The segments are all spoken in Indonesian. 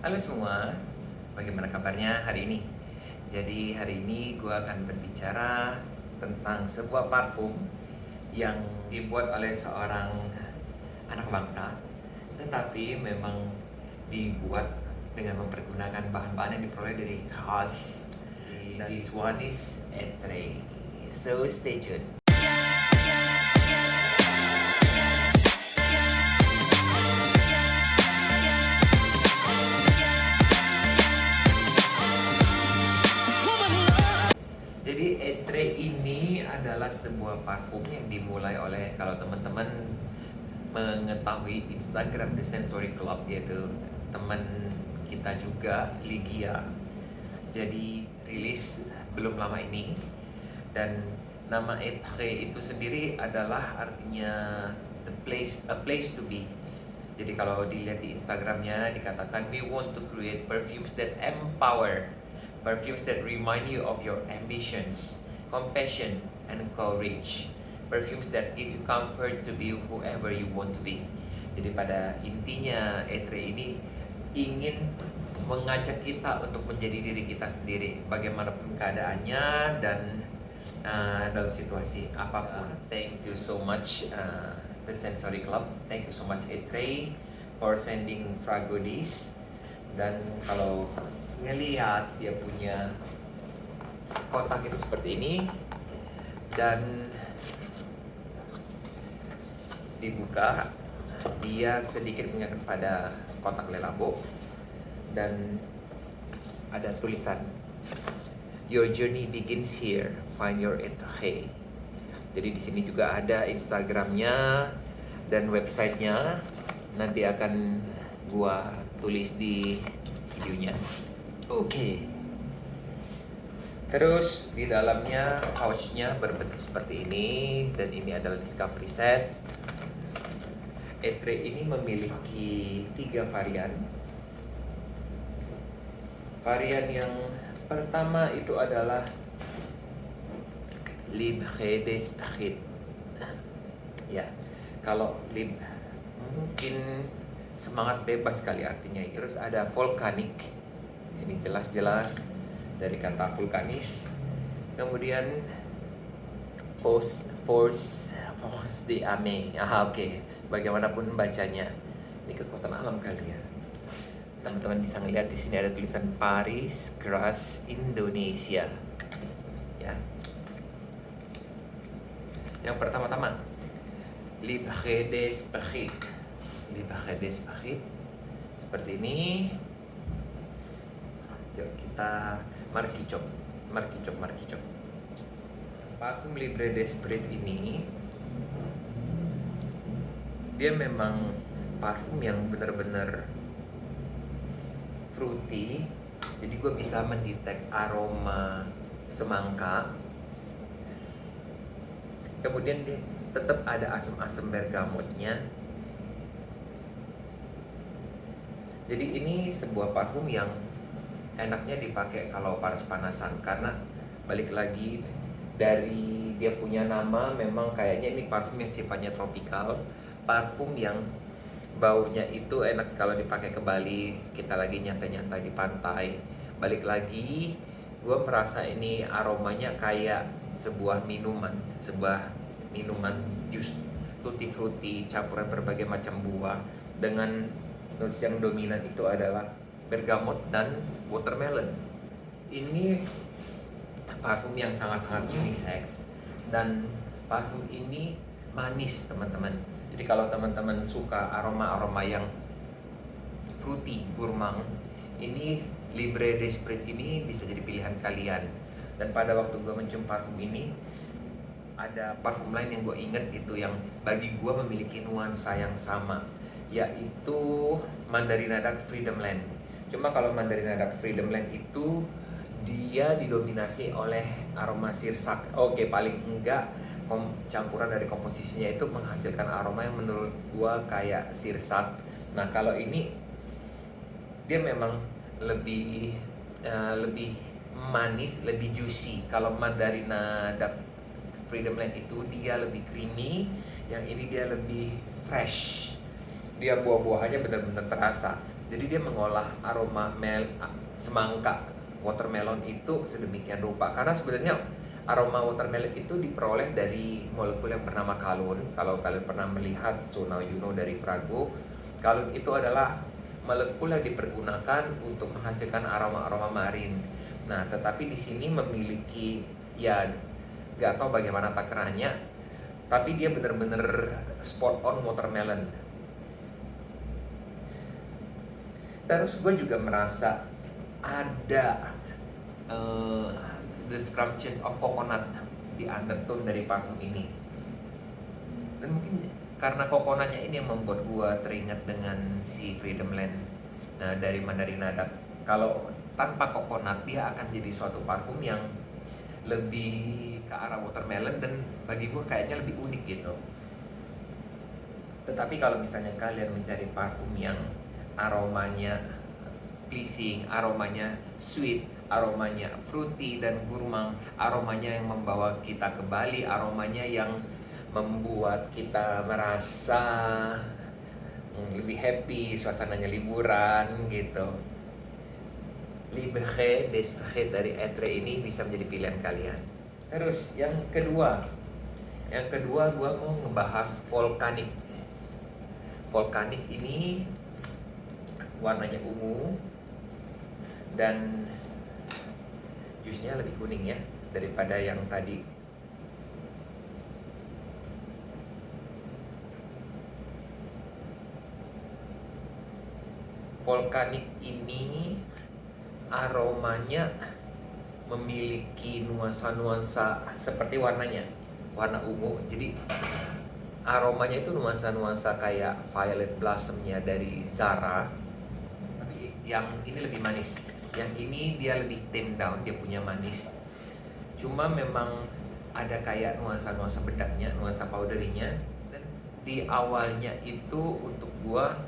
Halo semua, bagaimana kabarnya hari ini? Jadi hari ini gue akan berbicara tentang sebuah parfum yang dibuat oleh seorang anak bangsa, tetapi memang dibuat dengan mempergunakan bahan-bahan yang diperoleh dari khas. This one is Etre. So stay tuned. Jadi Etre ini adalah sebuah parfum yang dimulai oleh, kalau teman-teman mengetahui Instagram The Sensory Club, yaitu teman kita juga Ligia. Jadi rilis belum lama ini, dan nama Etre itu sendiri adalah artinya a place to be. Jadi kalau dilihat di Instagramnya dikatakan, we want to create perfumes that empower, perfumes that remind you of your ambitions, compassion, and courage, perfumes that give you comfort to be whoever you want to be. Jadi pada intinya Etre ini ingin mengajak kita untuk menjadi diri kita sendiri bagaimanapun keadaannya dan dalam situasi apapun. Thank you so much The Sensory Club, thank you so much Etre for sending Fragodis. Dan kalau ngelihat dia punya kotak itu seperti ini, dan dibuka dia sedikit mengingatkan pada kotak lelabo, dan ada tulisan Your journey begins here, find your Etre. Jadi di sini juga ada Instagramnya dan websitenya, nanti akan gua tulis di videonya. Oke. Terus di dalamnya pouchnya berbentuk seperti ini, dan ini adalah discovery set. Etre ini memiliki 3 varian. Varian yang pertama itu adalah Libre d'Esprit. Ya, kalau mungkin semangat bebas kali artinya. Terus ada Volcanic. Ini jelas-jelas dari kata vulkanis. Kemudian Force de Ame. Oke. Bagaimanapun bacanya. Ini kekuatan alam kali ya. Teman-teman bisa ngeliat di sini ada tulisan Paris Grass Indonesia. Ya. Yang pertama-tama Libre d'Esprit. Libre d'Esprit seperti ini. Yuk kita markicop. Parfum Libre d'Esprit ini dia memang parfum yang benar-benar fruity. Jadi gue bisa mendetek aroma semangka. Kemudian dia tetap ada asam-asam bergamotnya. Jadi ini sebuah parfum yang enaknya dipakai kalau panas-panasan, karena balik lagi dari dia punya nama, memang kayaknya ini parfum yang sifatnya tropikal, parfum yang baunya itu enak kalau dipakai ke Bali, kita lagi nyantai-nyantai di pantai. Balik lagi, gue merasa ini aromanya kayak sebuah minuman jus tutti frutti campuran berbagai macam buah, dengan notes yang dominan itu adalah bergamot dan watermelon. Ini parfum yang sangat-sangat unisex, dan parfum ini manis teman-teman. Jadi kalau teman-teman suka aroma-aroma yang fruity, gourmand, ini Libre d'Esprit ini bisa jadi pilihan kalian. Dan pada waktu gue mencium parfum ini, ada parfum lain yang gue inget gitu, yang bagi gue memiliki nuansa yang sama, yaitu Mandarina Dark Freedom Land. Cuma kalau Mandarina Dark Freedom Land itu dia didominasi oleh aroma sirsak. Oke, paling enggak campuran dari komposisinya itu menghasilkan aroma yang menurut gua kayak sirsak. Nah, kalau ini dia memang lebih manis, lebih juicy. Kalau Mandarina Dark Freedom Land itu dia lebih creamy, yang ini dia lebih fresh. Dia buah-buahannya benar-benar terasa. Jadi dia mengolah aroma semangka watermelon itu sedemikian rupa, karena sebenarnya aroma watermelon itu diperoleh dari molekul yang bernama kalun. Kalau kalian pernah melihat So Now You Know dari Frago, kalun itu adalah molekul yang dipergunakan untuk menghasilkan aroma-aroma marin. Nah, tetapi di sini memiliki, ya nggak tahu bagaimana takarannya, tapi dia benar-benar spot on watermelon. Terus gue juga merasa ada the scrumptious of coconut di undertone dari parfum ini. Dan mungkin karena coconutnya ini yang membuat gue teringat dengan si Freedom Land dari Mandarin Adat. Kalau tanpa coconut, dia akan jadi suatu parfum yang lebih ke arah watermelon, dan bagi gue kayaknya lebih unik gitu. Tetapi kalau misalnya kalian mencari parfum yang aromanya pleasing, aromanya sweet, aromanya fruity dan gurmang, aromanya yang membawa kita ke Bali, aromanya yang membuat kita merasa lebih happy, suasananya liburan gitu, Libre d'Esprit dari Etre ini bisa menjadi pilihan kalian. Terus yang kedua gue mau ngebahas Volcanic. Volcanic ini warnanya ungu dan jusnya lebih kuning ya daripada yang tadi. Volcanic ini aromanya memiliki nuansa-nuansa seperti warnanya, warna ungu. Jadi aromanya itu nuansa-nuansa kayak Violet Blossomnya dari Zara, tapi yang ini lebih manis. Yang ini dia lebih tame down, dia punya manis. Cuma memang ada kayak nuansa-nuansa bedaknya, nuansa powderinya. Dan di awalnya itu untuk gua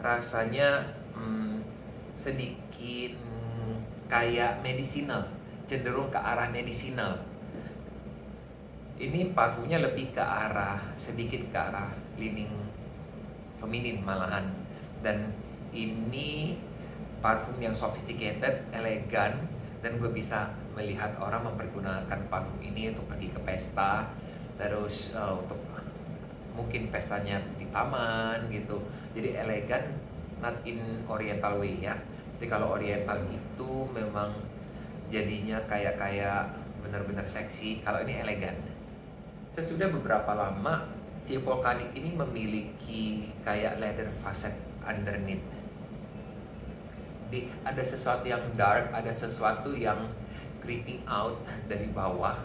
rasanya sedikit kayak medicinal, cenderung ke arah medicinal. Ini parfumnya lebih ke arah, sedikit ke arah leaning feminin malahan. Dan ini parfum yang sophisticated, elegan, dan gue bisa melihat orang mempergunakan parfum ini untuk pergi ke pesta, terus untuk mungkin pestanya di taman gitu. Jadi elegan, not in oriental way ya. Jadi kalau oriental itu memang jadinya kayak benar-benar seksi. Kalau ini elegan. Sesudah beberapa lama si Volcanic ini memiliki kayak leather facet underneath. Jadi ada sesuatu yang dark, ada sesuatu yang creeping out dari bawah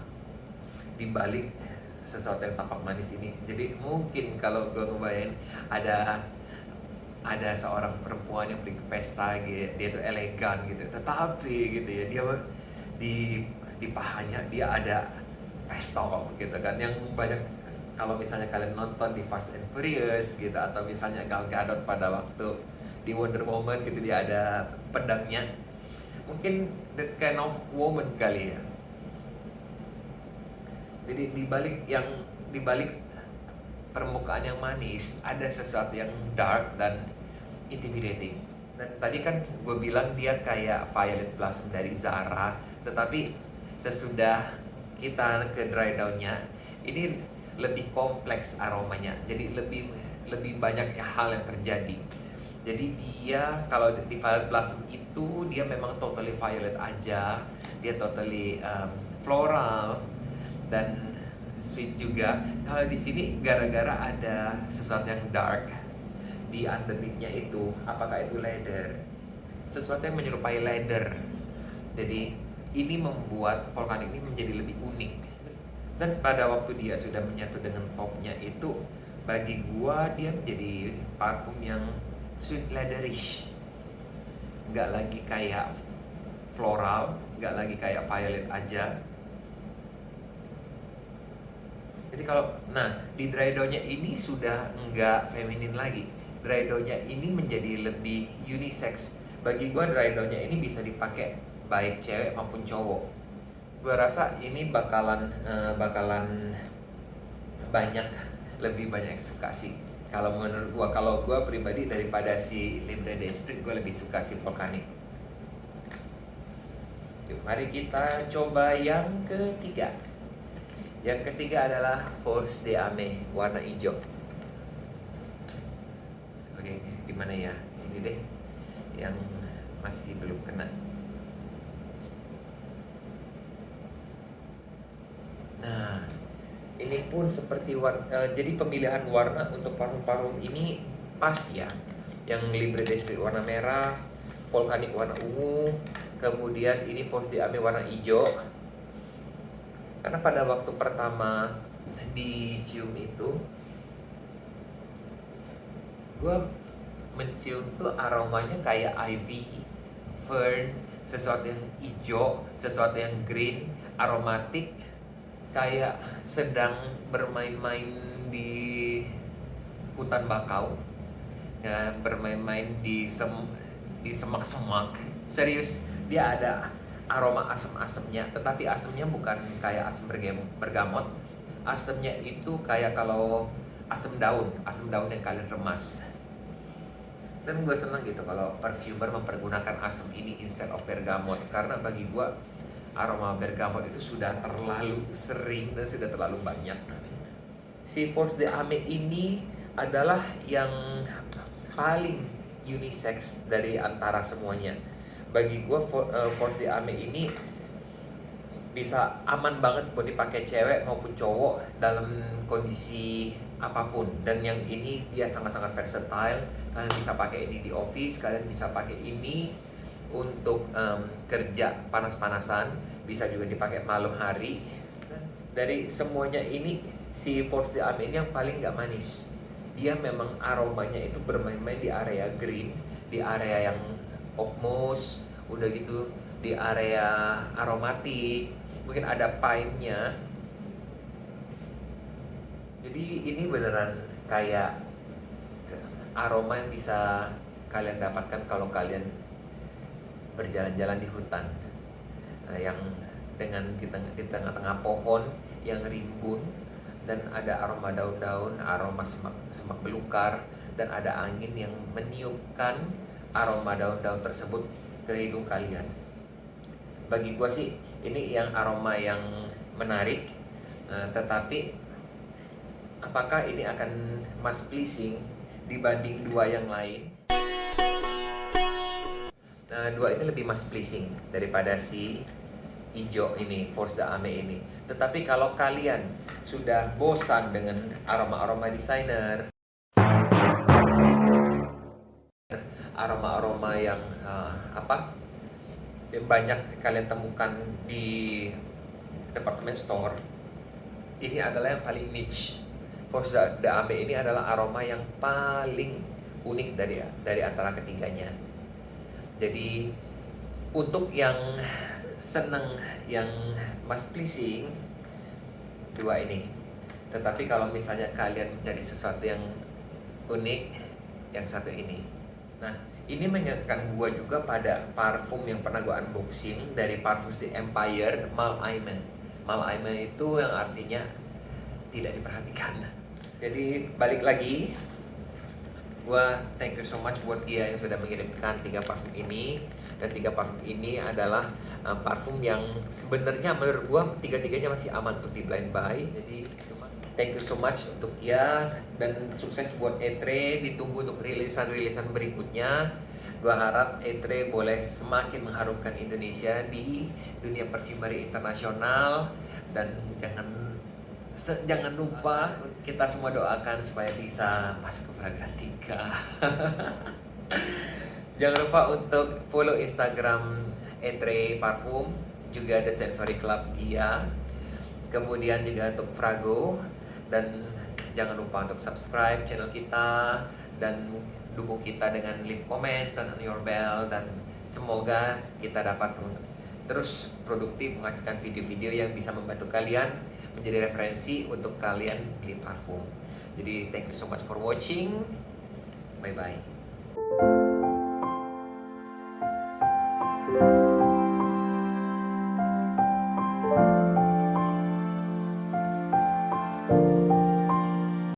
di balik sesuatu yang tampak manis ini. Jadi mungkin kalau gue ngebayangin ada seorang perempuan yang pergi ke pesta gitu, dia tuh elegan gitu, tetapi gitu ya dia di pahanya dia ada pistol gitu kan, yang banyak. Kalau misalnya kalian nonton di Fast and Furious gitu, atau misalnya Gal Gadot pada waktu di Wonder Woman gitu, dia ada pedangnya. Mungkin that kind of woman kali ya. Jadi di balik permukaan yang manis ada sesuatu yang dark dan intimidating. Dan tadi kan gue bilang dia kayak Violet Blossom dari Zara, tetapi sesudah kita ke dry down-nya ini lebih kompleks aromanya. Jadi lebih banyak hal yang terjadi. Jadi dia kalau di Violet Blossom itu dia memang totally violet aja, dia totally floral dan sweet juga. Kalau di sini gara-gara ada sesuatu yang dark di underneath-nya itu, apakah itu leather? Sesuatu yang menyerupai leather. Jadi ini membuat Volcanic ini menjadi lebih unik. Dan pada waktu dia sudah menyatu dengan topnya itu, bagi gua dia menjadi parfum yang sweet leatherish. Nggak lagi kayak floral, nggak lagi kayak violet aja. Jadi di dry down-nya ini sudah nggak feminin lagi. Dry down-nya ini menjadi lebih unisex. Bagi gua dry down-nya ini bisa dipakai baik cewek maupun cowok. Gua rasa ini bakalan lebih banyak suka sih Kalau menurut gua, kalau gua pribadi daripada si Libre d'Esprit, gua lebih suka si Volcanic. Yuk, mari kita coba yang ketiga. Yang ketiga adalah Force de Ame warna hijau. Oke, di mana ya? Sini deh. Yang masih belum kena. Nah, ini pun seperti jadi pemilihan warna untuk parfum-parfum ini pas ya. Yang Libre d'Esprit warna merah, Volcanic warna ungu, kemudian ini Force de Ame warna hijau. Karena pada waktu pertama dicium itu, gue mencium tuh aromanya kayak ivy, fern, sesuatu yang hijau, sesuatu yang green, aromatik, kayak sedang bermain-main di hutan bakau, ya, bermain-main di semak-semak. Serius, dia ada aroma asam-asamnya, tetapi asamnya bukan kayak asam bergamot. Asamnya itu kayak kalau asam daun yang kalian remas. Dan gue senang gitu kalau perfumer mempergunakan asam ini instead of bergamot, karena bagi gue aroma bergamot itu sudah terlalu sering dan sudah terlalu banyak. Si Force de Ame ini adalah yang paling unisex dari antara semuanya. Bagi gue Force de Ame ini bisa aman banget buat dipakai cewek maupun cowok dalam kondisi apapun. Dan yang ini dia sangat-sangat versatile. Kalian bisa pakai ini di office, kalian bisa pakai ini untuk kerja panas-panasan, bisa juga dipakai malam hari. Dari semuanya ini, si Force de Ame ini yang paling gak manis. Dia memang aromanya itu bermain-main di area green, di area yang opmus, udah gitu di area aromatik, mungkin ada pine-nya. Jadi ini beneran kayak aroma yang bisa kalian dapatkan kalau kalian berjalan-jalan di hutan, yang dengan di tengah-tengah pohon yang rimbun, dan ada aroma daun-daun, aroma semak belukar, dan ada angin yang meniupkan aroma daun-daun tersebut ke hidung kalian. Bagi gua sih ini yang aroma yang menarik, tetapi apakah ini akan mas pleasing dibanding dua yang lain? Nah, dua ini lebih mas pleasing daripada si hijau ini, Force de Ame ini. Tetapi kalau kalian sudah bosan dengan aroma-aroma designer, aroma-aroma yang yang banyak kalian temukan di department store, ini adalah yang paling niche. Force de Ame ini adalah aroma yang paling unik dari antara ketiganya. Jadi untuk yang seneng yang mas pleasing, dua ini. Tetapi kalau misalnya kalian mencari sesuatu yang unik, yang satu ini. Nah, ini mengingatkan gua juga pada parfum yang pernah gua unboxing dari Parfum di Empire, Mal Aime. Mal Aime itu yang artinya tidak diperhatikan. Jadi balik lagi, gua thank you so much buat dia yang sudah mengirimkan 3 parfum ini. Dan 3 parfum ini adalah parfum yang sebenarnya menurut gua tiga-tiganya masih aman untuk di blind buy. Jadi thank you so much untuk dia, dan sukses buat Etre. Ditunggu untuk rilisan-rilisan berikutnya. Gua harap Etre boleh semakin mengharumkan Indonesia di dunia perfumery internasional. Dan jangan lupa kita semua doakan supaya bisa masuk ke Fragrantica. Jangan lupa untuk follow Instagram Etre Parfum, juga The Sensory Club Gia, kemudian juga untuk Frago. Dan jangan lupa untuk subscribe channel kita dan dukung kita dengan leave comment, turn on your bell, dan semoga kita dapat terus produktif menghasilkan video-video yang bisa membantu kalian menjadi referensi untuk kalian beli parfum. Jadi thank you so much for watching. Bye bye.